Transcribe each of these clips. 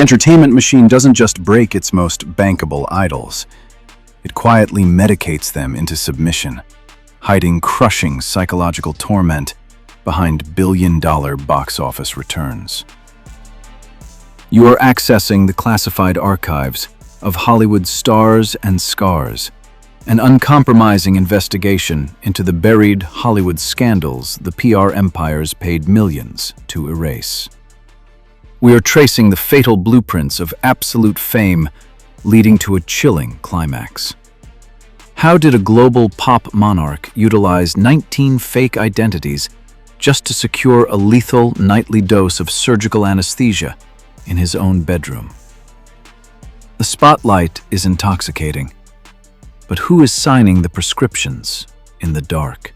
The entertainment machine doesn't just break its most bankable idols. It quietly medicates them into submission, hiding crushing psychological torment behind billion-dollar box office returns. You are accessing the classified archives of Hollywood's stars and scars, an uncompromising investigation into the buried Hollywood scandals the PR empires paid millions to erase. We are tracing the fatal blueprints of absolute fame leading to a chilling climax. How did a global pop monarch utilize 19 fake identities just to secure a lethal nightly dose of surgical anesthesia in his own bedroom? The spotlight is intoxicating, but who is signing the prescriptions in the dark?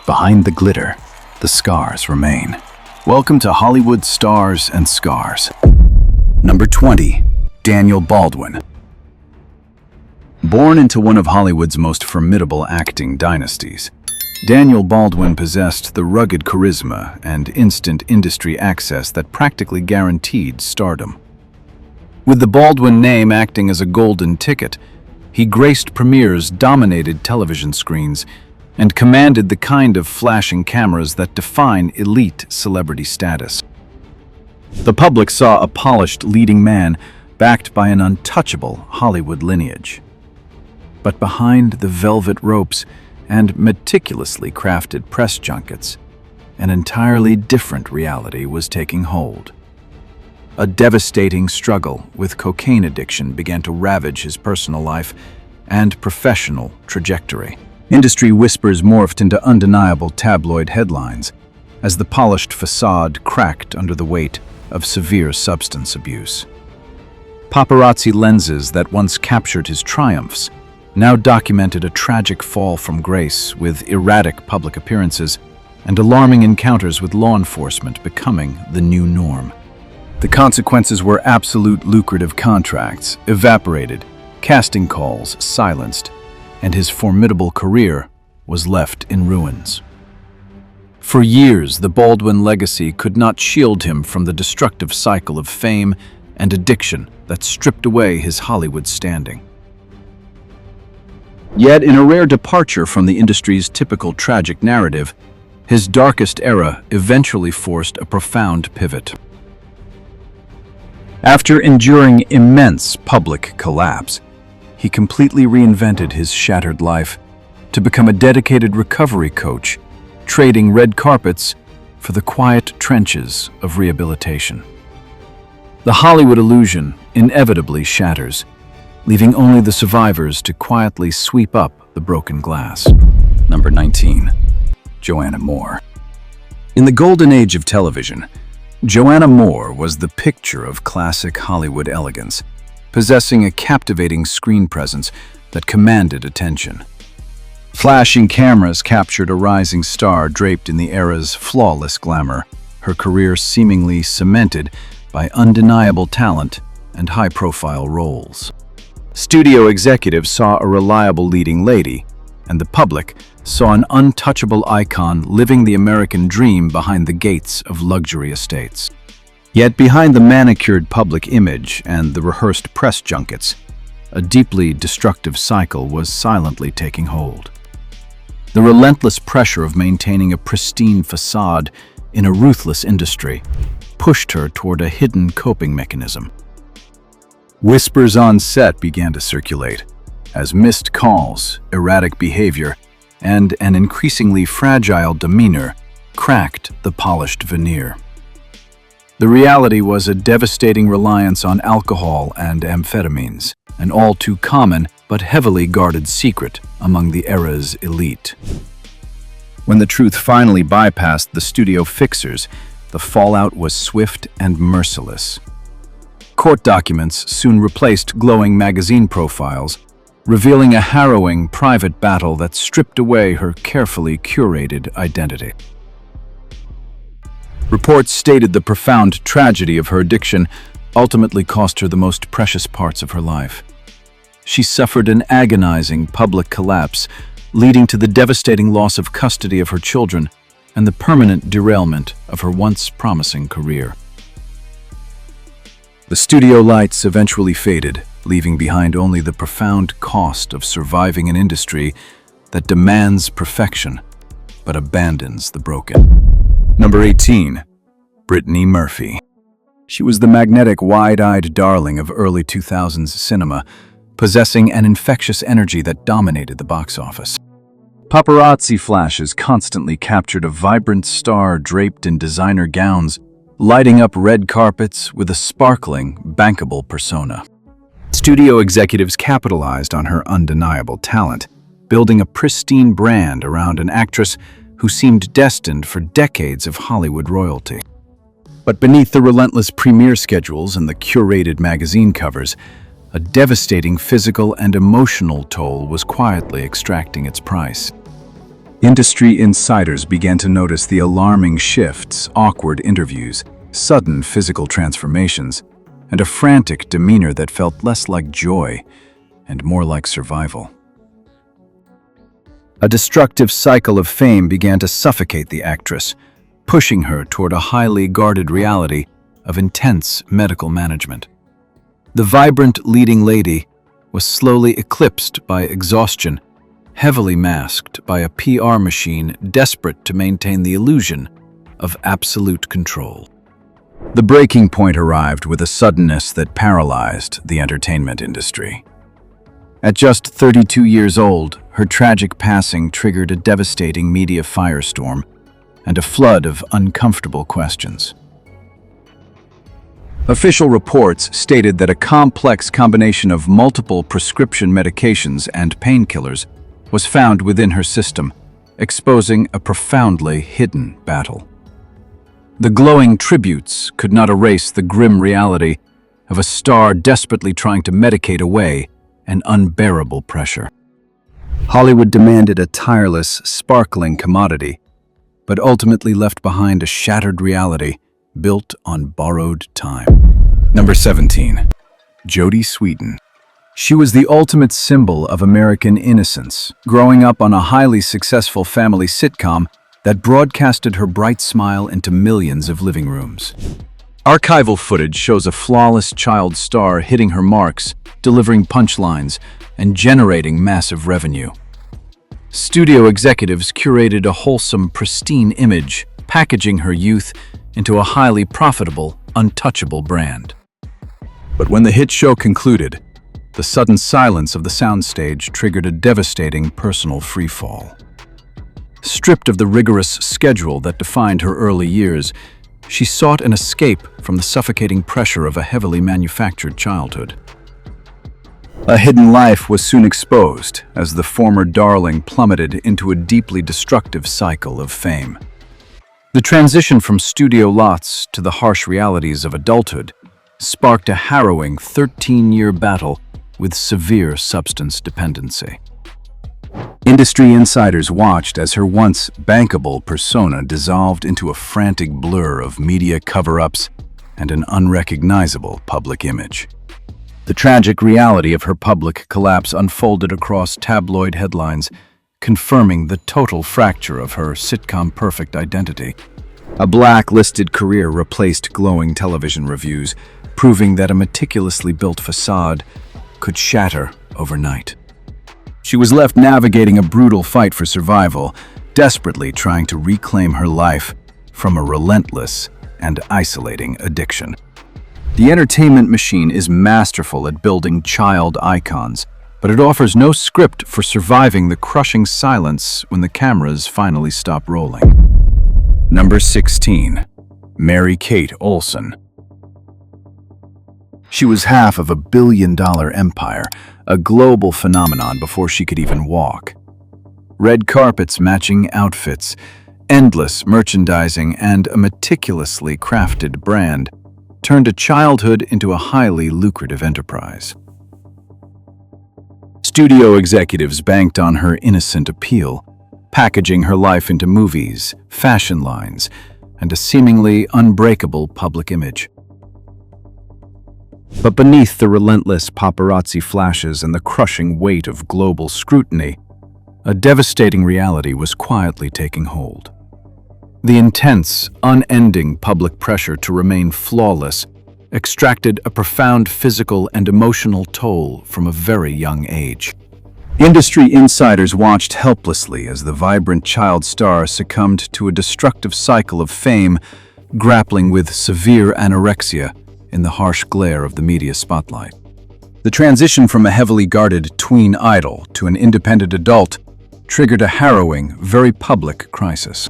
Behind the glitter, the scars remain. Welcome to Hollywood Stars and Scars. Number 20, Daniel Baldwin. Born into one of Hollywood's most formidable acting dynasties, Daniel Baldwin possessed the rugged charisma and instant industry access that practically guaranteed stardom. With the Baldwin name acting as a golden ticket, he graced premieres, dominated television screens, and commanded the kind of flashing cameras that define elite celebrity status. The public saw a polished leading man backed by an untouchable Hollywood lineage. But behind the velvet ropes and meticulously crafted press junkets, an entirely different reality was taking hold. A devastating struggle with cocaine addiction began to ravage his personal life and professional trajectory. Industry whispers morphed into undeniable tabloid headlines as the polished facade cracked under the weight of severe substance abuse. Paparazzi lenses that once captured his triumphs now documented a tragic fall from grace, with erratic public appearances and alarming encounters with law enforcement becoming the new norm. The consequences were absolute lucrative contracts evaporated, casting calls silenced, and his formidable career was left in ruins. For years, the Baldwin legacy could not shield him from the destructive cycle of fame and addiction that stripped away his Hollywood standing. Yet, in a rare departure from the industry's typical tragic narrative, his darkest era eventually forced a profound pivot. After enduring immense public collapse, he completely reinvented his shattered life to become a dedicated recovery coach, trading red carpets for the quiet trenches of rehabilitation. The Hollywood illusion inevitably shatters, leaving only the survivors to quietly sweep up the broken glass. Number 19, Joanna Moore. In the golden age of television, Joanna Moore was the picture of classic Hollywood elegance, possessing a captivating screen presence that commanded attention. Flashing cameras captured a rising star draped in the era's flawless glamour, her career seemingly cemented by undeniable talent and high-profile roles. Studio executives saw a reliable leading lady, and the public saw an untouchable icon living the American dream behind the gates of luxury estates. Yet behind the manicured public image and the rehearsed press junkets, a deeply destructive cycle was silently taking hold. The relentless pressure of maintaining a pristine facade in a ruthless industry pushed her toward a hidden coping mechanism. Whispers on set began to circulate as missed calls, erratic behavior, and an increasingly fragile demeanor cracked the polished veneer. The reality was a devastating reliance on alcohol and amphetamines, an all too common but heavily guarded secret among the era's elite. When the truth finally bypassed the studio fixers, the fallout was swift and merciless. Court documents soon replaced glowing magazine profiles, revealing a harrowing private battle that stripped away her carefully curated identity. Reports stated the profound tragedy of her addiction ultimately cost her the most precious parts of her life. She suffered an agonizing public collapse, leading to the devastating loss of custody of her children and the permanent derailment of her once promising career. The studio lights eventually faded, leaving behind only the profound cost of surviving an industry that demands perfection, but abandons the broken. Number 18. Brittany Murphy. She was the magnetic, wide-eyed darling of early 2000s cinema, possessing an infectious energy that dominated the box office. Paparazzi flashes constantly captured a vibrant star draped in designer gowns, lighting up red carpets with a sparkling, bankable persona. Studio executives capitalized on her undeniable talent, building a pristine brand around an actress who seemed destined for decades of Hollywood royalty. But beneath the relentless premiere schedules and the curated magazine covers, a devastating physical and emotional toll was quietly extracting its price. Industry insiders began to notice the alarming shifts, awkward interviews, sudden physical transformations, and a frantic demeanor that felt less like joy and more like survival. A destructive cycle of fame began to suffocate the actress, pushing her toward a highly guarded reality of intense medical management. The vibrant leading lady was slowly eclipsed by exhaustion, heavily masked by a PR machine desperate to maintain the illusion of absolute control. The breaking point arrived with a suddenness that paralyzed the entertainment industry. At just 32 years old, her tragic passing triggered a devastating media firestorm and a flood of uncomfortable questions. Official reports stated that a complex combination of multiple prescription medications and painkillers was found within her system, exposing a profoundly hidden battle. The glowing tributes could not erase the grim reality of a star desperately trying to medicate away an unbearable pressure. Hollywood demanded a tireless, sparkling commodity, but ultimately left behind a shattered reality built on borrowed time. Number 17. Jodie Sweetin. She was the ultimate symbol of American innocence, growing up on a highly successful family sitcom that broadcasted her bright smile into millions of living rooms. Archival footage shows a flawless child star hitting her marks, delivering punchlines, and generating massive revenue. Studio executives curated a wholesome, pristine image, packaging her youth into a highly profitable, untouchable brand. But when the hit show concluded, the sudden silence of the soundstage triggered a devastating personal freefall. Stripped of the rigorous schedule that defined her early years, she sought an escape from the suffocating pressure of a heavily manufactured childhood. A hidden life was soon exposed as the former darling plummeted into a deeply destructive cycle of fame. The transition from studio lots to the harsh realities of adulthood sparked a harrowing 13-year battle with severe substance dependency. Industry insiders watched as her once bankable persona dissolved into a frantic blur of media cover-ups and an unrecognizable public image. The tragic reality of her public collapse unfolded across tabloid headlines, confirming the total fracture of her sitcom-perfect identity. A blacklisted career replaced glowing television reviews, proving that a meticulously built facade could shatter overnight. She was left navigating a brutal fight for survival, desperately trying to reclaim her life from a relentless and isolating addiction. The entertainment machine is masterful at building child icons, but it offers no script for surviving the crushing silence when the cameras finally stop rolling. Number 16. Mary-Kate Olsen. She was half of $1 billion empire, a global phenomenon before she could even walk. Red carpets matching outfits, endless merchandising, and a meticulously crafted brand turned a childhood into a highly lucrative enterprise. Studio executives banked on her innocent appeal, packaging her life into movies, fashion lines, and a seemingly unbreakable public image. But beneath the relentless paparazzi flashes and the crushing weight of global scrutiny, a devastating reality was quietly taking hold. The intense, unending public pressure to remain flawless extracted a profound physical and emotional toll from a very young age. Industry insiders watched helplessly as the vibrant child star succumbed to a destructive cycle of fame, grappling with severe anorexia in the harsh glare of the media spotlight. The transition from a heavily guarded tween idol to an independent adult triggered a harrowing, very public crisis.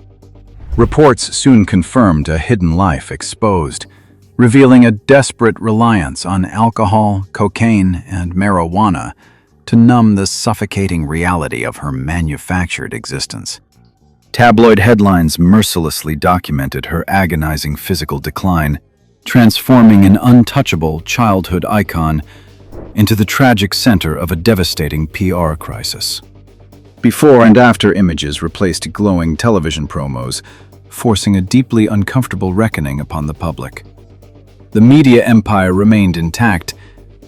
Reports soon confirmed a hidden life exposed, revealing a desperate reliance on alcohol, cocaine, and marijuana to numb the suffocating reality of her manufactured existence. Tabloid headlines mercilessly documented her agonizing physical decline, transforming an untouchable childhood icon into the tragic center of a devastating PR crisis. Before and after images replaced glowing television promos, forcing a deeply uncomfortable reckoning upon the public. The media empire remained intact,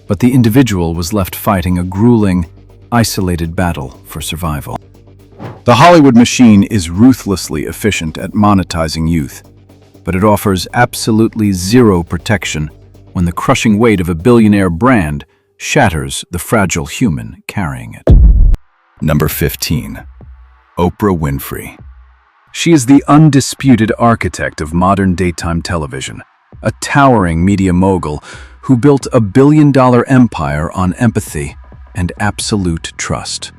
but the individual was left fighting a grueling, isolated battle for survival. The Hollywood machine is ruthlessly efficient at monetizing youth, but it offers absolutely zero protection when the crushing weight of a billionaire brand shatters the fragile human carrying it. Number 15. Oprah Winfrey. She is the undisputed architect of modern daytime television, a towering media mogul who built a billion-dollar empire on empathy and absolute trust.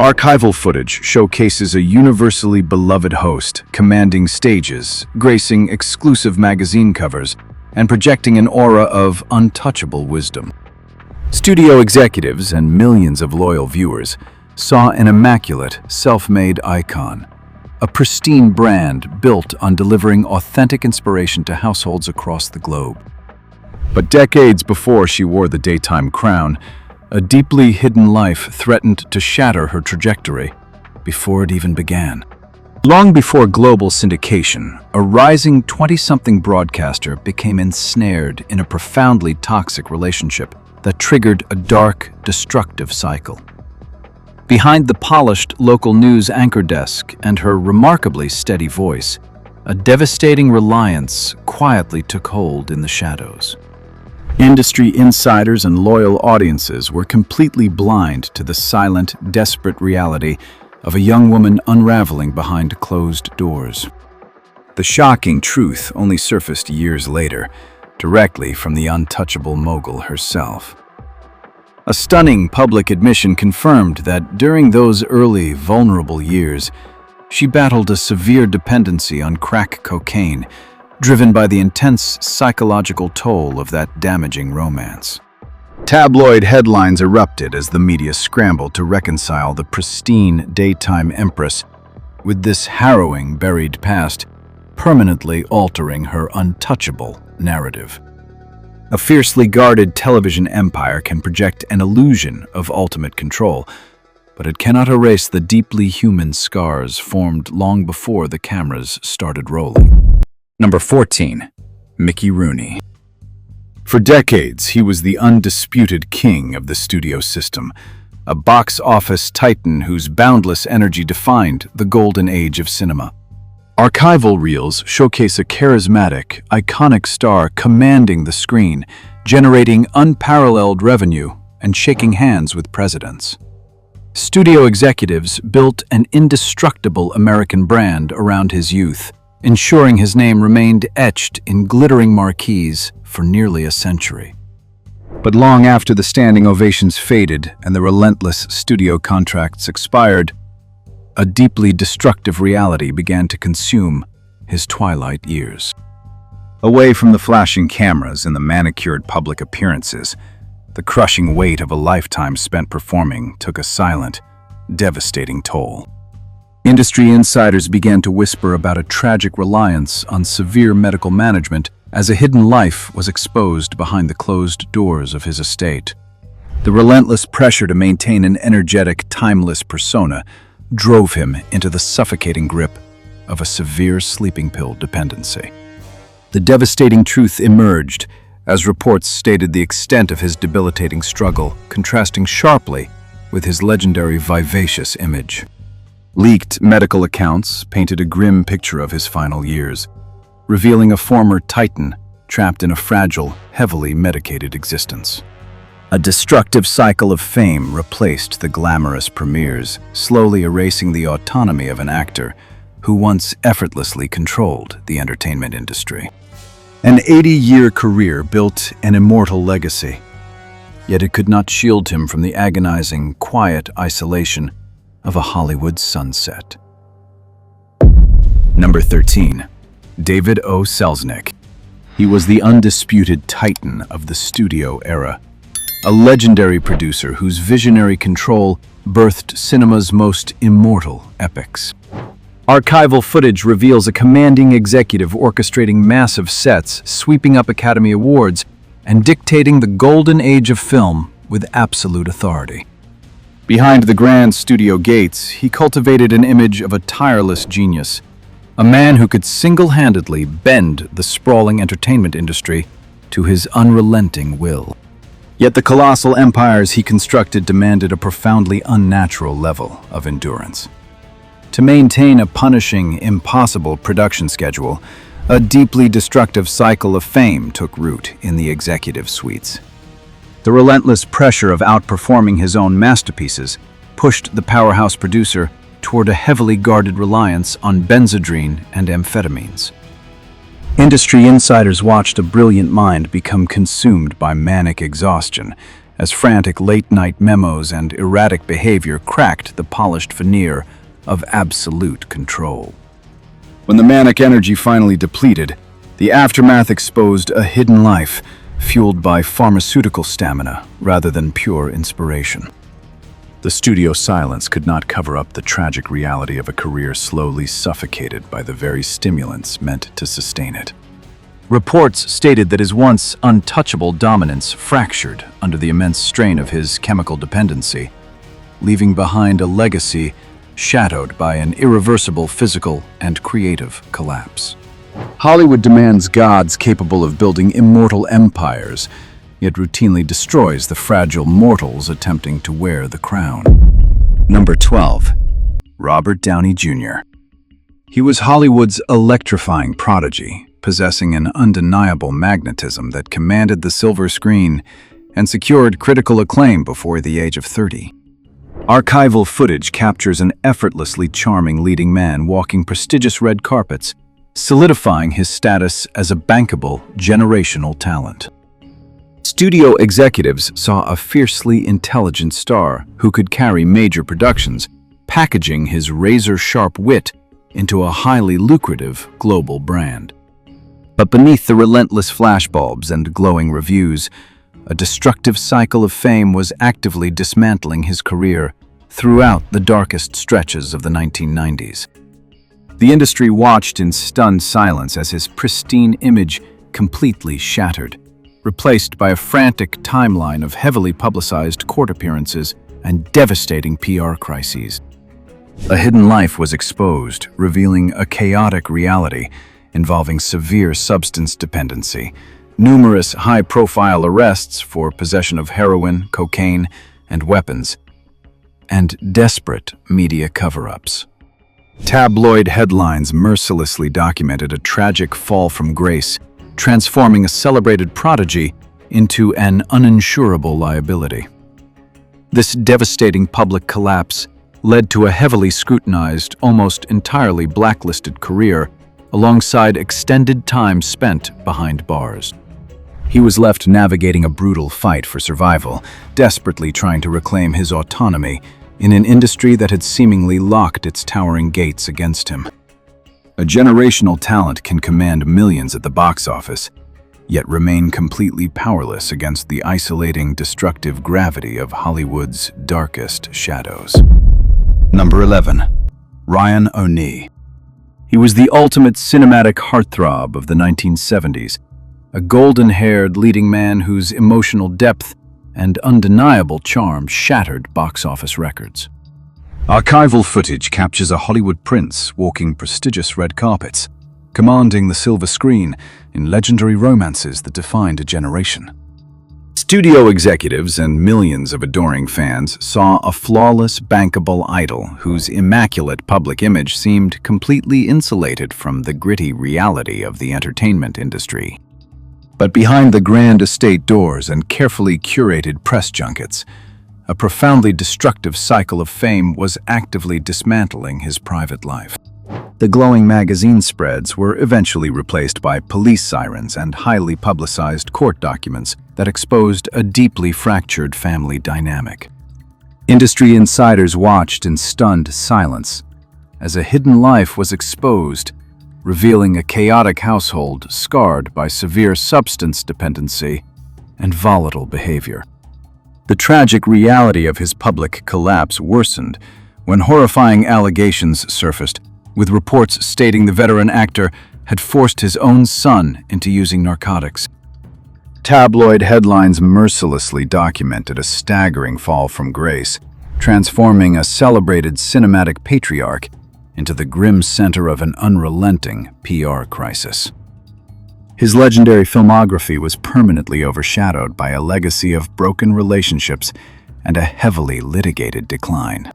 Archival footage showcases a universally beloved host commanding stages, gracing exclusive magazine covers, and projecting an aura of untouchable wisdom. Studio executives and millions of loyal viewers saw an immaculate, self-made icon, a pristine brand built on delivering authentic inspiration to households across the globe. But decades before she wore the daytime crown, a deeply hidden life threatened to shatter her trajectory before it even began. Long before global syndication, a rising 20-something broadcaster became ensnared in a profoundly toxic relationship that triggered a dark, destructive cycle. Behind the polished local news anchor desk and her remarkably steady voice, a devastating reliance quietly took hold in the shadows. Industry insiders and loyal audiences were completely blind to the silent, desperate reality of a young woman unraveling behind closed doors. The shocking truth only surfaced years later, directly from the untouchable mogul herself. A stunning public admission confirmed that during those early, vulnerable years, she battled a severe dependency on crack cocaine, driven by the intense psychological toll of that damaging romance. Tabloid headlines erupted as the media scrambled to reconcile the pristine daytime empress with this harrowing buried past, permanently altering her untouchable narrative. A fiercely guarded television empire can project an illusion of ultimate control, but it cannot erase the deeply human scars formed long before the cameras started rolling. Number 14. Mickey Rooney. For decades, he was the undisputed king of the studio system, a box office titan whose boundless energy defined the golden age of cinema. Archival reels showcase a charismatic, iconic star commanding the screen, generating unparalleled revenue and shaking hands with presidents. Studio executives built an indestructible American brand around his youth, ensuring his name remained etched in glittering marquees for nearly a century. But long after the standing ovations faded and the relentless studio contracts expired, a deeply destructive reality began to consume his twilight years. Away from the flashing cameras and the manicured public appearances, the crushing weight of a lifetime spent performing took a silent, devastating toll. Industry insiders began to whisper about a tragic reliance on severe medical management as a hidden life was exposed behind the closed doors of his estate. The relentless pressure to maintain an energetic, timeless persona drove him into the suffocating grip of a severe sleeping pill dependency. The devastating truth emerged as reports stated the extent of his debilitating struggle, contrasting sharply with his legendary vivacious image. Leaked medical accounts painted a grim picture of his final years, revealing a former titan trapped in a fragile, heavily medicated existence. A destructive cycle of fame replaced the glamorous premieres, slowly erasing the autonomy of an actor who once effortlessly controlled the entertainment industry. An 80-year career built an immortal legacy, yet it could not shield him from the agonizing, quiet isolation of a Hollywood sunset. Number 13. David O. Selznick. He was the undisputed titan of the studio era, a legendary producer whose visionary control birthed cinema's most immortal epics. Archival footage reveals a commanding executive orchestrating massive sets, sweeping up Academy Awards, and dictating the golden age of film with absolute authority. Behind the grand studio gates, he cultivated an image of a tireless genius, a man who could single-handedly bend the sprawling entertainment industry to his unrelenting will. Yet the colossal empires he constructed demanded a profoundly unnatural level of endurance. To maintain a punishing, impossible production schedule, a deeply destructive cycle of fame took root in the executive suites. The relentless pressure of outperforming his own masterpieces pushed the powerhouse producer toward a heavily guarded reliance on benzodrine and amphetamines. Industry insiders watched a brilliant mind become consumed by manic exhaustion as frantic late-night memos and erratic behavior cracked the polished veneer of absolute control. When the manic energy finally depleted, the aftermath exposed a hidden life fueled by pharmaceutical stamina rather than pure inspiration. The studio silence could not cover up the tragic reality of a career slowly suffocated by the very stimulants meant to sustain it. Reports stated that his once untouchable dominance fractured under the immense strain of his chemical dependency, leaving behind a legacy shadowed by an irreversible physical and creative collapse. Hollywood demands gods capable of building immortal empires, yet routinely destroys the fragile mortals attempting to wear the crown. Number 12. Robert Downey Jr. He was Hollywood's electrifying prodigy, possessing an undeniable magnetism that commanded the silver screen and secured critical acclaim before the age of 30. Archival footage captures an effortlessly charming leading man walking prestigious red carpets, solidifying his status as a bankable, generational talent. Studio executives saw a fiercely intelligent star who could carry major productions, packaging his razor-sharp wit into a highly lucrative global brand. But beneath the relentless flashbulbs and glowing reviews, a destructive cycle of fame was actively dismantling his career throughout the darkest stretches of the 1990s. The industry watched in stunned silence as his pristine image completely shattered, replaced by a frantic timeline of heavily publicized court appearances and devastating PR crises. A hidden life was exposed, revealing a chaotic reality involving severe substance dependency, numerous high-profile arrests for possession of heroin, cocaine, and weapons, and desperate media cover-ups. Tabloid headlines mercilessly documented a tragic fall from grace, transforming a celebrated prodigy into an uninsurable liability. This devastating public collapse led to a heavily scrutinized, almost entirely blacklisted career, alongside extended time spent behind bars. He was left navigating a brutal fight for survival, desperately trying to reclaim his autonomy in an industry that had seemingly locked its towering gates against him. A generational talent can command millions at the box office, yet remain completely powerless against the isolating, destructive gravity of Hollywood's darkest shadows. Number 11. Ryan O'Neal. He was the ultimate cinematic heartthrob of the 1970s, a golden-haired leading man whose emotional depth and undeniable charm shattered box office records. Archival footage captures a Hollywood prince walking prestigious red carpets, commanding the silver screen in legendary romances that defined a generation. Studio executives and millions of adoring fans saw a flawless, bankable idol whose immaculate public image seemed completely insulated from the gritty reality of the entertainment industry. But behind the grand estate doors and carefully curated press junkets, a profoundly destructive cycle of fame was actively dismantling his private life. The glowing magazine spreads were eventually replaced by police sirens and highly publicized court documents that exposed a deeply fractured family dynamic. Industry insiders watched in stunned silence as a hidden life was exposed, revealing a chaotic household scarred by severe substance dependency and volatile behavior. The tragic reality of his public collapse worsened when horrifying allegations surfaced, with reports stating the veteran actor had forced his own son into using narcotics. Tabloid headlines mercilessly documented a staggering fall from grace, transforming a celebrated cinematic patriarch into the grim center of an unrelenting PR crisis. His legendary filmography was permanently overshadowed by a legacy of broken relationships and a heavily litigated decline.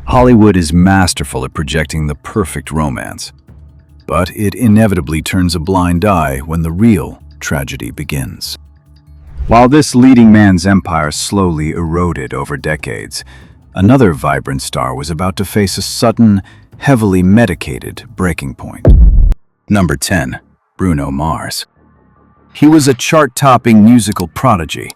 Hollywood is masterful at projecting the perfect romance, but it inevitably turns a blind eye when the real tragedy begins. While this leading man's empire slowly eroded over decades, another vibrant star was about to face a sudden, heavily medicated breaking point. Number 10. Bruno Mars. He was a chart-topping musical prodigy,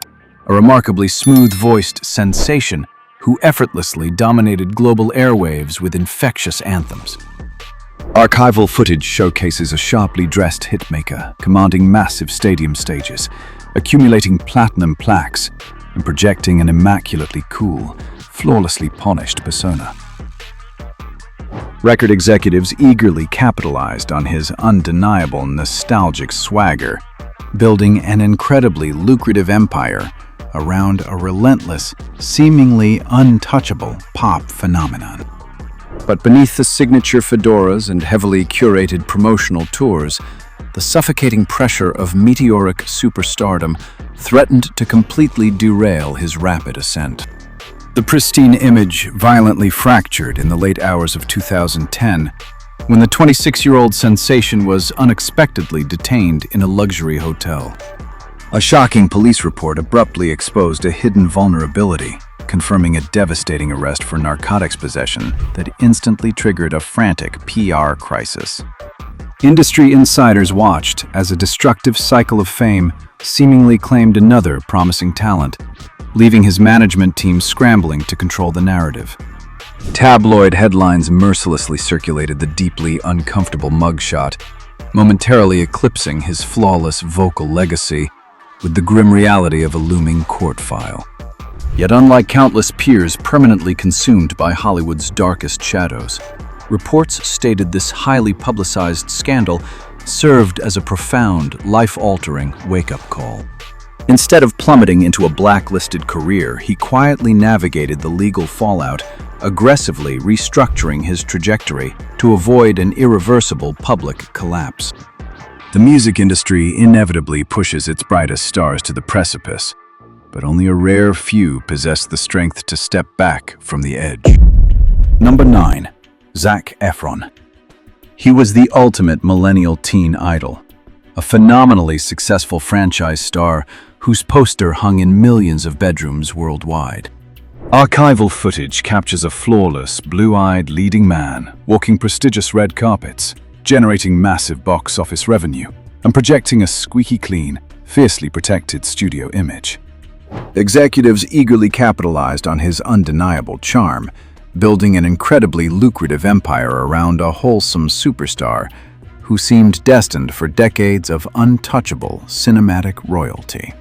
a remarkably smooth-voiced sensation who effortlessly dominated global airwaves with infectious anthems. Archival footage showcases a sharply dressed hitmaker commanding massive stadium stages, accumulating platinum plaques and projecting an immaculately cool, flawlessly polished persona. Record executives eagerly capitalized on his undeniable nostalgic swagger, building an incredibly lucrative empire around a relentless, seemingly untouchable pop phenomenon. But beneath the signature fedoras and heavily curated promotional tours, the suffocating pressure of meteoric superstardom threatened to completely derail his rapid ascent. The pristine image violently fractured in the late hours of 2010 when the 26-year-old sensation was unexpectedly detained in a luxury hotel. A shocking police report abruptly exposed a hidden vulnerability, confirming a devastating arrest for narcotics possession that instantly triggered a frantic PR crisis. Industry insiders watched as a destructive cycle of fame seemingly claimed another promising talent, leaving his management team scrambling to control the narrative. Tabloid headlines mercilessly circulated the deeply uncomfortable mugshot, momentarily eclipsing his flawless vocal legacy with the grim reality of a looming court file. Yet unlike countless peers permanently consumed by Hollywood's darkest shadows, reports stated this highly publicized scandal served as a profound, life-altering wake-up call. Instead of plummeting into a blacklisted career, he quietly navigated the legal fallout, aggressively restructuring his trajectory to avoid an irreversible public collapse. The music industry inevitably pushes its brightest stars to the precipice, but only a rare few possess the strength to step back from the edge. Number 9. Zac Efron. He was the ultimate millennial teen idol, a phenomenally successful franchise star whose poster hung in millions of bedrooms worldwide. Archival footage captures a flawless, blue-eyed leading man walking prestigious red carpets, generating massive box office revenue, and projecting a squeaky clean, fiercely protected studio image. Executives eagerly capitalized on his undeniable charm, building an incredibly lucrative empire around a wholesome superstar who seemed destined for decades of untouchable cinematic royalty.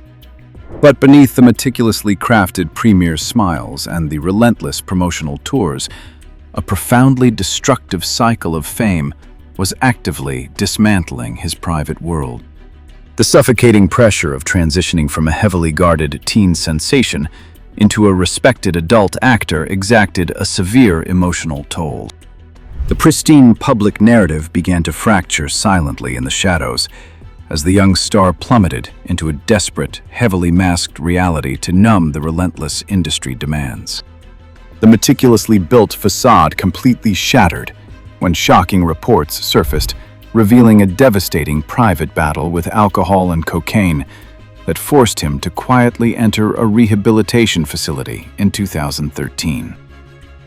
But beneath the meticulously crafted premiere smiles and the relentless promotional tours, a profoundly destructive cycle of fame was actively dismantling his private world. The suffocating pressure of transitioning from a heavily guarded teen sensation into a respected adult actor exacted a severe emotional toll. The pristine public narrative began to fracture silently in the shadows as the young star plummeted into a desperate, heavily masked reality to numb the relentless industry demands. The meticulously built facade completely shattered when shocking reports surfaced revealing a devastating private battle with alcohol and cocaine that forced him to quietly enter a rehabilitation facility in 2013.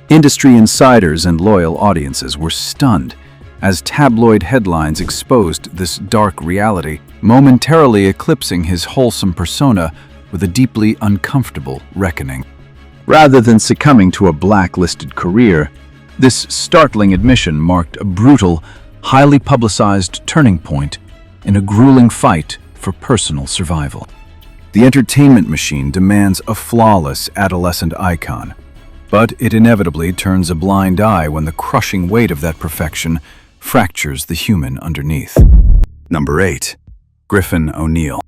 Industry insiders and loyal audiences were stunned as tabloid headlines exposed this dark reality, momentarily eclipsing his wholesome persona with a deeply uncomfortable reckoning. Rather than succumbing to a blacklisted career, this startling admission marked a brutal, highly publicized turning point in a grueling fight for personal survival. The entertainment machine demands a flawless adolescent icon, but it inevitably turns a blind eye when the crushing weight of that perfection fractures the human underneath. Number 8. Griffin O'Neal.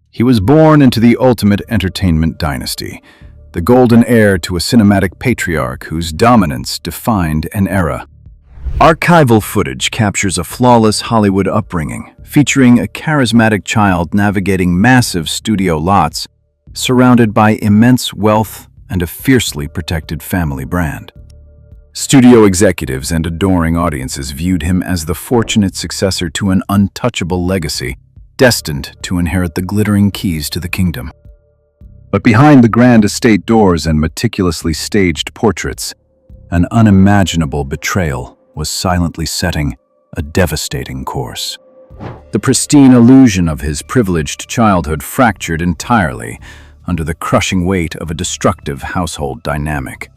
He was born into the ultimate entertainment dynasty, the golden heir to a cinematic patriarch whose dominance defined an era. Archival footage captures a flawless Hollywood upbringing, featuring a charismatic child navigating massive studio lots, surrounded by immense wealth and a fiercely protected family brand. Studio executives and adoring audiences viewed him as the fortunate successor to an untouchable legacy, destined to inherit the glittering keys to the kingdom. But behind the grand estate doors and meticulously staged portraits, an unimaginable betrayal was silently setting a devastating course. The pristine illusion of his privileged childhood fractured entirely under the crushing weight of a destructive household dynamic.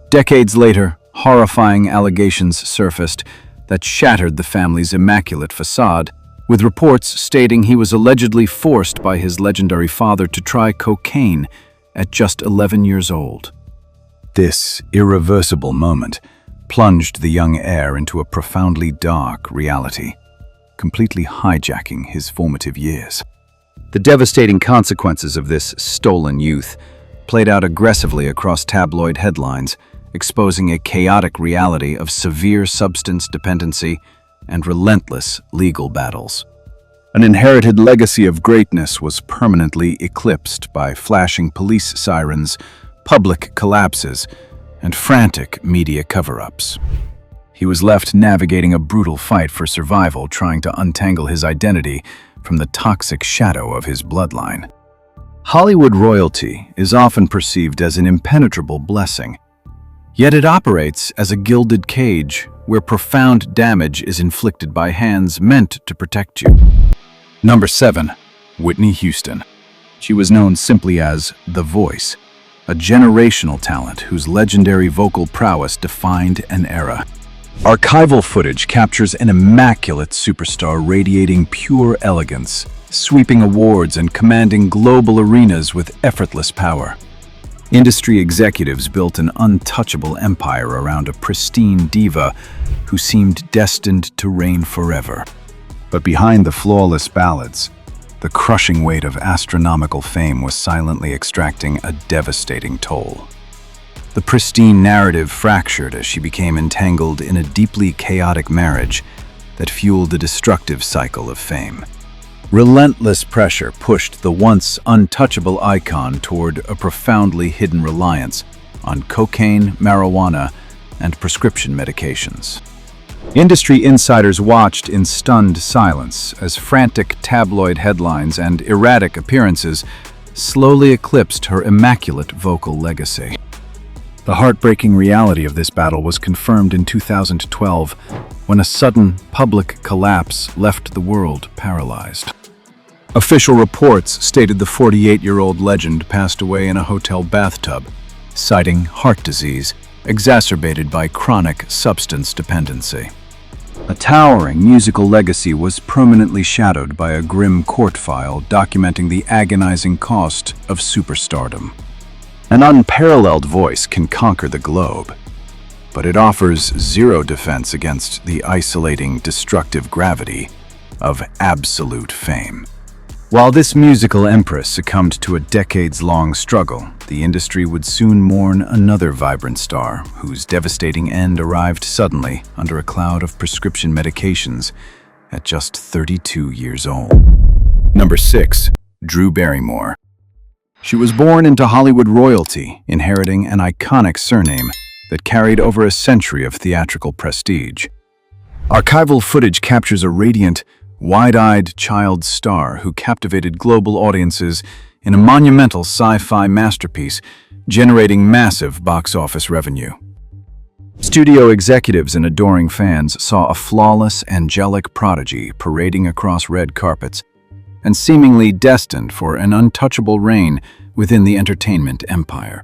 Decades later, horrifying allegations surfaced that shattered the family's immaculate facade, with reports stating he was allegedly forced by his legendary father to try cocaine at just 11 years old. This irreversible moment plunged the young heir into a profoundly dark reality, completely hijacking his formative years. The devastating consequences of this stolen youth played out aggressively across tabloid headlines, exposing a chaotic reality of severe substance dependency and relentless legal battles. An inherited legacy of greatness was permanently eclipsed by flashing police sirens, public collapses, and frantic media cover-ups. He was left navigating a brutal fight for survival, trying to untangle his identity from the toxic shadow of his bloodline. Hollywood royalty is often perceived as an impenetrable blessing, yet it operates as a gilded cage where profound damage is inflicted by hands meant to protect you. Number 7. Whitney Houston. She was known simply as The Voice, a generational talent whose legendary vocal prowess defined an era. Archival footage captures an immaculate superstar radiating pure elegance, sweeping awards and commanding global arenas with effortless power. Industry executives built an untouchable empire around a pristine diva who seemed destined to reign forever. But behind the flawless ballads, the crushing weight of astronomical fame was silently extracting a devastating toll. The pristine narrative fractured as she became entangled in a deeply chaotic marriage that fueled a destructive cycle of fame. Relentless pressure pushed the once untouchable icon toward a profoundly hidden reliance on cocaine, marijuana, and prescription medications. Industry insiders watched in stunned silence as frantic tabloid headlines and erratic appearances slowly eclipsed her immaculate vocal legacy. The heartbreaking reality of this battle was confirmed in 2012 when a sudden public collapse left the world paralyzed. Official reports stated the 48-year-old legend passed away in a hotel bathtub, citing heart disease exacerbated by chronic substance dependency. A towering musical legacy was permanently shadowed by a grim court file documenting the agonizing cost of superstardom. An unparalleled voice can conquer the globe, but it offers zero defense against the isolating, destructive gravity of absolute fame. While this musical empress succumbed to a decades-long struggle, the industry would soon mourn another vibrant star whose devastating end arrived suddenly under a cloud of prescription medications at just 32 years old. Number 6. Drew Barrymore. She was born into Hollywood royalty, inheriting an iconic surname that carried over a century of theatrical prestige. Archival footage captures a radiant, wide-eyed child star who captivated global audiences in a monumental sci-fi masterpiece, generating massive box office revenue. Studio executives and adoring fans saw a flawless, angelic prodigy parading across red carpets and seemingly destined for an untouchable reign within the entertainment empire.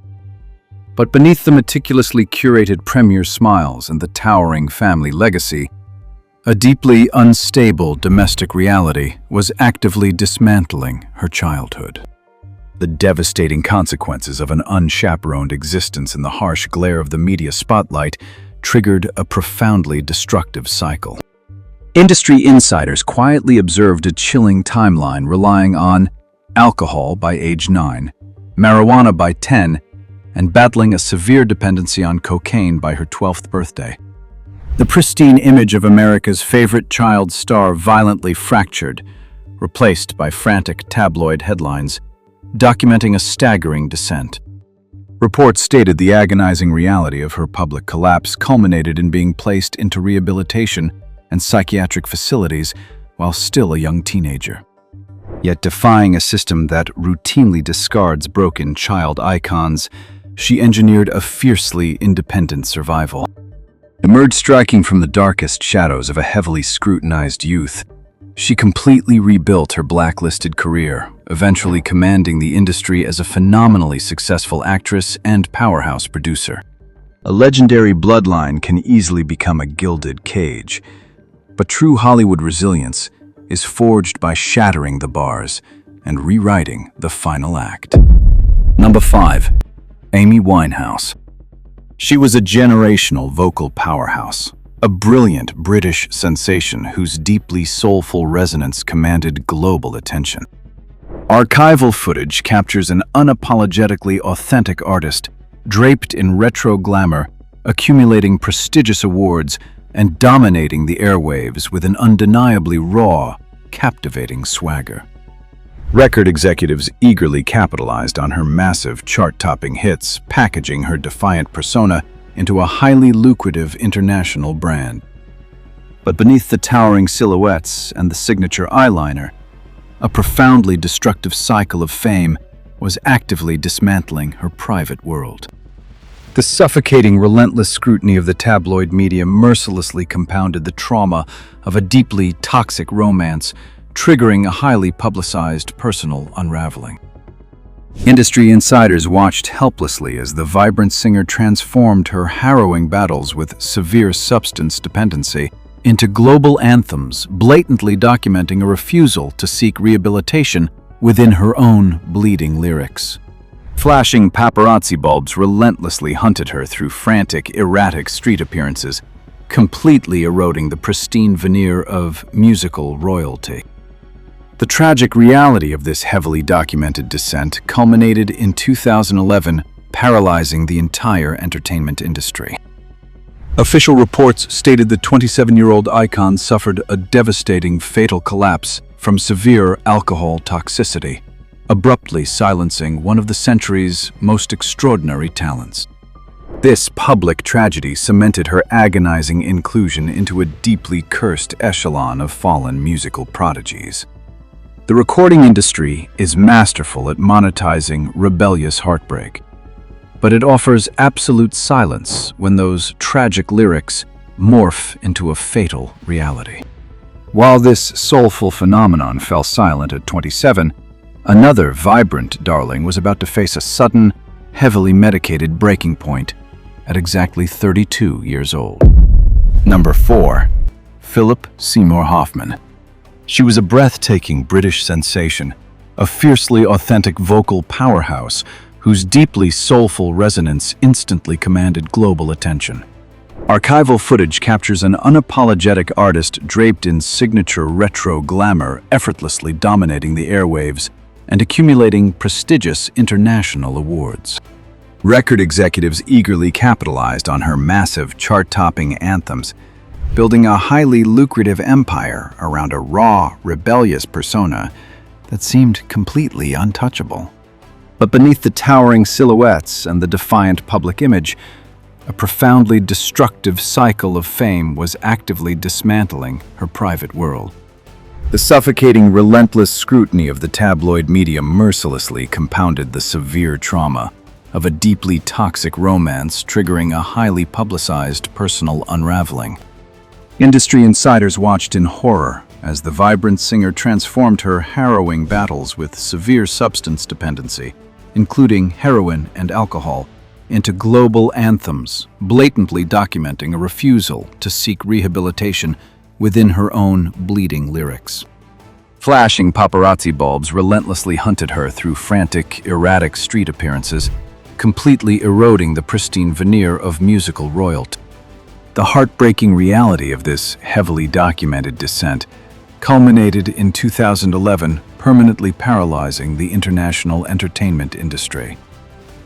But beneath the meticulously curated premiere smiles and the towering family legacy, a deeply unstable domestic reality was actively dismantling her childhood. The devastating consequences of an unchaperoned existence in the harsh glare of the media spotlight triggered a profoundly destructive cycle. Industry insiders quietly observed a chilling timeline relying on alcohol by age 9, marijuana by 10, and battling a severe dependency on cocaine by her 12th birthday. The pristine image of America's favorite child star violently fractured, replaced by frantic tabloid headlines, documenting a staggering descent. Reports stated the agonizing reality of her public collapse culminated in being placed into rehabilitation and psychiatric facilities while still a young teenager. Yet defying a system that routinely discards broken child icons, she engineered a fiercely independent survival. Emerged striking from the darkest shadows of a heavily scrutinized youth, she completely rebuilt her blacklisted career, eventually commanding the industry as a phenomenally successful actress and powerhouse producer. A legendary bloodline can easily become a gilded cage, but true Hollywood resilience is forged by shattering the bars and rewriting the final act. Number 5. Amy Winehouse. She was a generational vocal powerhouse, a brilliant British sensation whose deeply soulful resonance commanded global attention. Archival footage captures an unapologetically authentic artist draped in retro glamour, accumulating prestigious awards and dominating the airwaves with an undeniably raw, captivating swagger. Record executives eagerly capitalized on her massive chart-topping hits, packaging her defiant persona into a highly lucrative international brand. But beneath the towering silhouettes and the signature eyeliner, a profoundly destructive cycle of fame was actively dismantling her private world. The suffocating, relentless scrutiny of the tabloid media mercilessly compounded the trauma of a deeply toxic romance, triggering a highly publicized personal unraveling. Industry insiders watched helplessly as the vibrant singer transformed her harrowing battles with severe substance dependency into global anthems, blatantly documenting a refusal to seek rehabilitation within her own bleeding lyrics. Flashing paparazzi bulbs relentlessly hunted her through frantic, erratic street appearances, completely eroding the pristine veneer of musical royalty. The tragic reality of this heavily documented descent culminated in 2011, paralyzing the entire entertainment industry. Official reports stated the 27-year-old icon suffered a devastating fatal collapse from severe alcohol toxicity, abruptly silencing one of the century's most extraordinary talents. This public tragedy cemented her agonizing inclusion into a deeply cursed echelon of fallen musical prodigies. The recording industry is masterful at monetizing rebellious heartbreak, but it offers absolute silence when those tragic lyrics morph into a fatal reality. While this soulful phenomenon fell silent at 27, another vibrant darling was about to face a sudden, heavily medicated breaking point at exactly 32 years old. Number 4. Philip Seymour Hoffman. She was a breathtaking British sensation, a fiercely authentic vocal powerhouse whose deeply soulful resonance instantly commanded global attention. Archival footage captures an unapologetic artist draped in signature retro glamour, effortlessly dominating the airwaves and accumulating prestigious international awards. Record executives eagerly capitalized on her massive chart-topping anthems, building a highly lucrative empire around a raw, rebellious persona that seemed completely untouchable. But beneath the towering silhouettes and the defiant public image, A profoundly destructive cycle of fame was actively dismantling her private world. The suffocating, relentless scrutiny of the tabloid media mercilessly compounded the severe trauma of a deeply toxic romance, triggering a highly publicized personal unraveling. Industry insiders watched in horror as the vibrant singer transformed her harrowing battles with severe substance dependency, including heroin and alcohol, into global anthems, blatantly documenting a refusal to seek rehabilitation within her own bleeding lyrics. Flashing paparazzi bulbs relentlessly hunted her through frantic, erratic street appearances, completely eroding the pristine veneer of musical royalty. The heartbreaking reality of this heavily documented descent culminated in 2011, permanently paralyzing the international entertainment industry.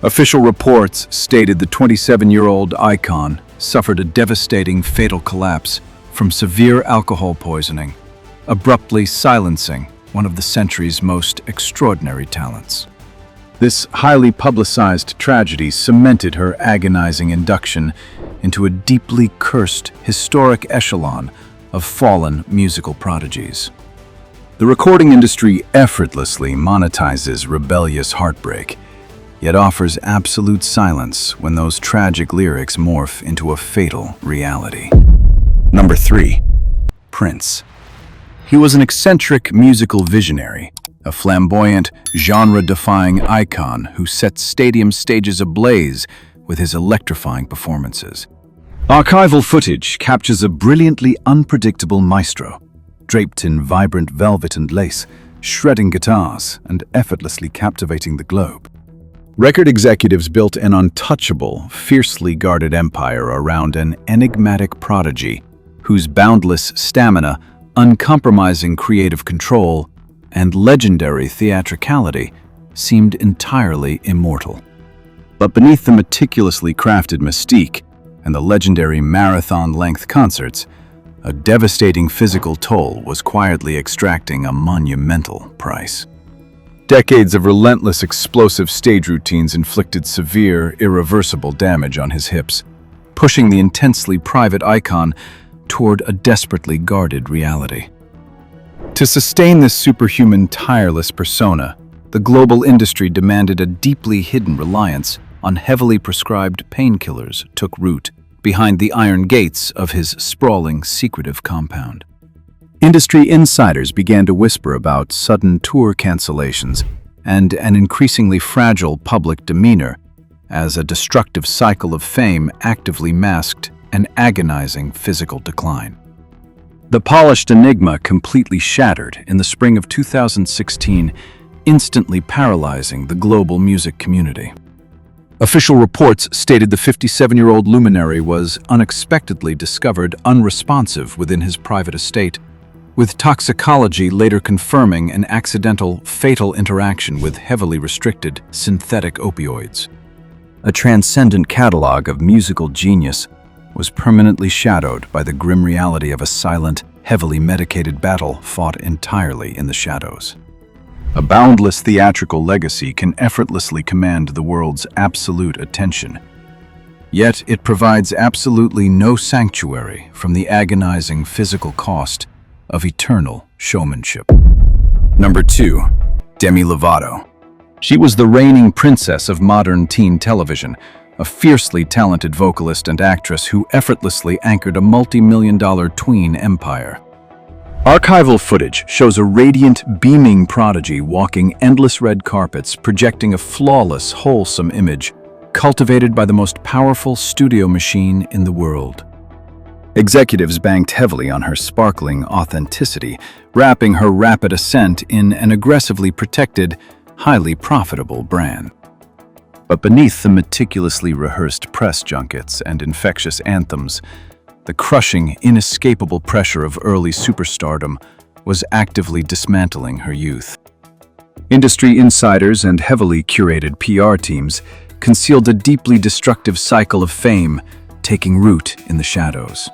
Official reports stated the 27-year-old icon suffered a devastating fatal collapse from severe alcohol poisoning, abruptly silencing one of the century's most extraordinary talents. This highly publicized tragedy cemented her agonizing induction into a deeply cursed, historic echelon of fallen musical prodigies. The recording industry effortlessly monetizes rebellious heartbreak, yet offers absolute silence when those tragic lyrics morph into a fatal reality. Number 3. Prince. He was an eccentric musical visionary, a flamboyant, genre-defying icon who set stadium stages ablaze with his electrifying performances. Archival footage captures a brilliantly unpredictable maestro, draped in vibrant velvet and lace, shredding guitars and effortlessly captivating the globe. Record executives built an untouchable, fiercely guarded empire around an enigmatic prodigy whose boundless stamina, uncompromising creative control, and legendary theatricality seemed entirely immortal. But beneath the meticulously crafted mystique and the legendary marathon-length concerts, a devastating physical toll was quietly extracting a monumental price. Decades of relentless, explosive stage routines inflicted severe, irreversible damage on his hips, pushing the intensely private icon toward a desperately guarded reality. To sustain this superhuman, tireless persona, the global industry demanded a deeply hidden reliance on heavily prescribed painkillers took root behind the iron gates of his sprawling, secretive compound. Industry insiders began to whisper about sudden tour cancellations and an increasingly fragile public demeanor as a destructive cycle of fame actively masked an agonizing physical decline. The polished enigma completely shattered in the spring of 2016, instantly paralyzing the global music community. Official reports stated the 57-year-old luminary was unexpectedly discovered unresponsive within his private estate, with toxicology later confirming an accidental, fatal interaction with heavily restricted synthetic opioids. A transcendent catalog of musical genius was permanently shadowed by the grim reality of a silent, heavily medicated battle fought entirely in the shadows. A boundless theatrical legacy can effortlessly command the world's absolute attention. Yet it provides absolutely no sanctuary from the agonizing physical cost of eternal showmanship. Number 2. Demi Lovato. She was the reigning princess of modern teen television, a fiercely talented vocalist and actress who effortlessly anchored a multi-million-dollar tween empire. Archival footage shows a radiant, beaming prodigy walking endless red carpets, projecting a flawless, wholesome image, cultivated by the most powerful studio machine in the world. Executives banked heavily on her sparkling authenticity, wrapping her rapid ascent in an aggressively protected, highly profitable brand. But beneath the meticulously rehearsed press junkets and infectious anthems, the crushing, inescapable pressure of early superstardom was actively dismantling her youth. Industry insiders and heavily curated PR teams concealed a deeply destructive cycle of fame taking root in the shadows.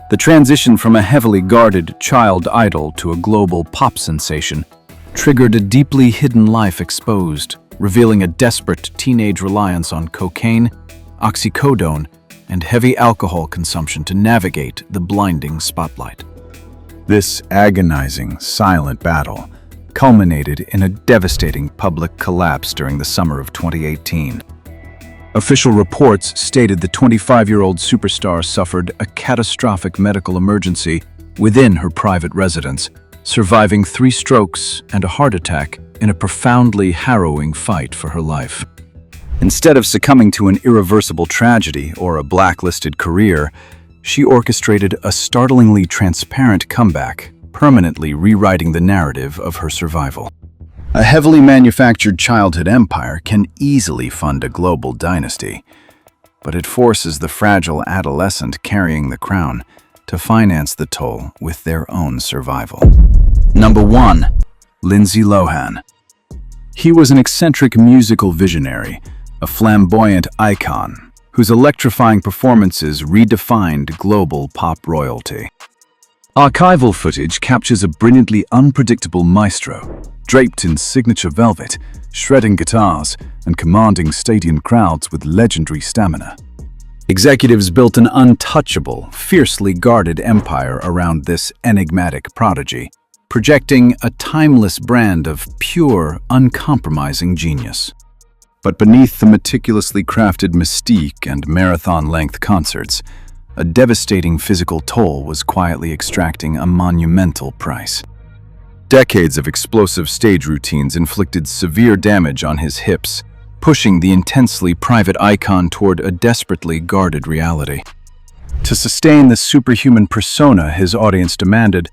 The transition from a heavily guarded child idol to a global pop sensation triggered a deeply hidden life exposed, revealing a desperate teenage reliance on cocaine, oxycodone, and heavy alcohol consumption to navigate the blinding spotlight. This agonizing, silent battle culminated in a devastating public collapse during the summer of 2018. Official reports stated the 25-year-old superstar suffered a catastrophic medical emergency within her private residence, surviving 3 strokes and a heart attack in a profoundly harrowing fight for her life. Instead of succumbing to an irreversible tragedy or a blacklisted career, she orchestrated a startlingly transparent comeback, permanently rewriting the narrative of her survival. A heavily manufactured childhood empire can easily fund a global dynasty, but it forces the fragile adolescent carrying the crown to finance the toll with their own survival. Number 1. Lindsay Lohan. He was an eccentric musical visionary, a flamboyant icon, whose electrifying performances redefined global pop royalty. Archival footage captures a brilliantly unpredictable maestro, draped in signature velvet, shredding guitars, and commanding stadium crowds with legendary stamina. Executives built an untouchable, fiercely guarded empire around this enigmatic prodigy, projecting a timeless brand of pure, uncompromising genius. But beneath the meticulously crafted mystique and marathon-length concerts, a devastating physical toll was quietly extracting a monumental price. Decades of explosive stage routines inflicted severe damage on his hips, pushing the intensely private icon toward a desperately guarded reality. To sustain the superhuman persona his audience demanded,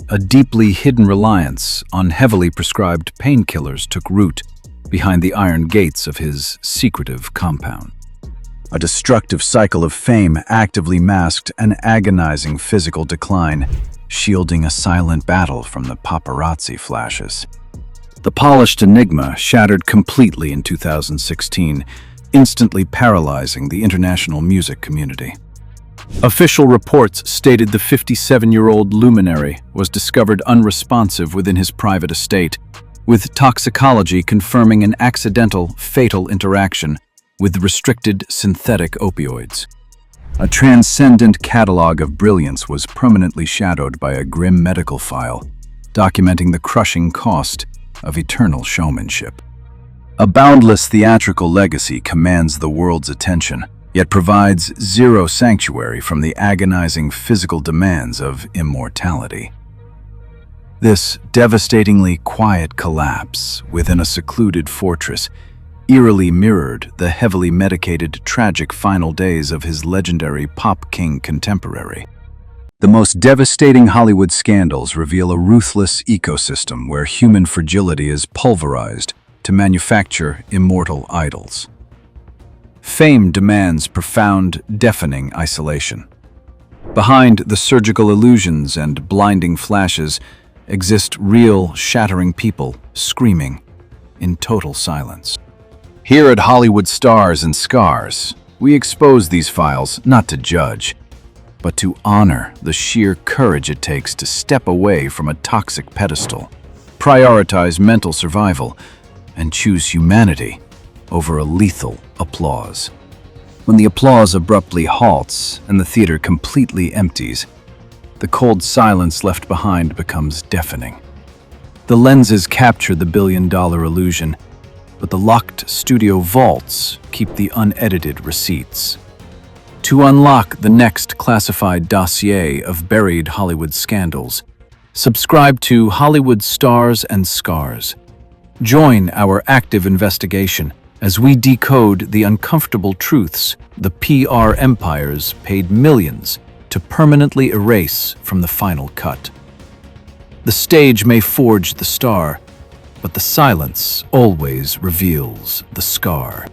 a deeply hidden reliance on heavily prescribed painkillers took root behind the iron gates of his secretive compound. A destructive cycle of fame actively masked an agonizing physical decline, shielding a silent battle from the paparazzi flashes. The polished enigma shattered completely in 2016, instantly paralyzing the international music community. Official reports stated the 57-year-old luminary was discovered unresponsive within his private estate, with toxicology confirming an accidental, fatal interaction with restricted synthetic opioids. A transcendent catalog of brilliance was permanently shadowed by a grim medical file, documenting the crushing cost of eternal showmanship. A boundless theatrical legacy commands the world's attention, yet provides zero sanctuary from the agonizing physical demands of immortality. This devastatingly quiet collapse within a secluded fortress eerily mirrored the heavily medicated, tragic final days of his legendary pop king contemporary. The most devastating Hollywood scandals reveal a ruthless ecosystem where human fragility is pulverized to manufacture immortal idols. Fame demands profound, deafening isolation. Behind the surgical illusions and blinding flashes exist real, shattering people screaming in total silence. Here at Hollywood Stars and Scars, we expose these files not to judge, but to honor the sheer courage it takes to step away from a toxic pedestal, prioritize mental survival, and choose humanity over a lethal applause. When the applause abruptly halts and the theater completely empties, the cold silence left behind becomes deafening. The lenses capture the billion-dollar illusion, but the locked studio vaults keep the unedited receipts. To unlock the next classified dossier of buried Hollywood scandals, subscribe to Hollywood Stars and Scars. Join our active investigation as we decode the uncomfortable truths the PR empires paid millions to permanently erase from the final cut. The stage may forge the star, but the silence always reveals the scar.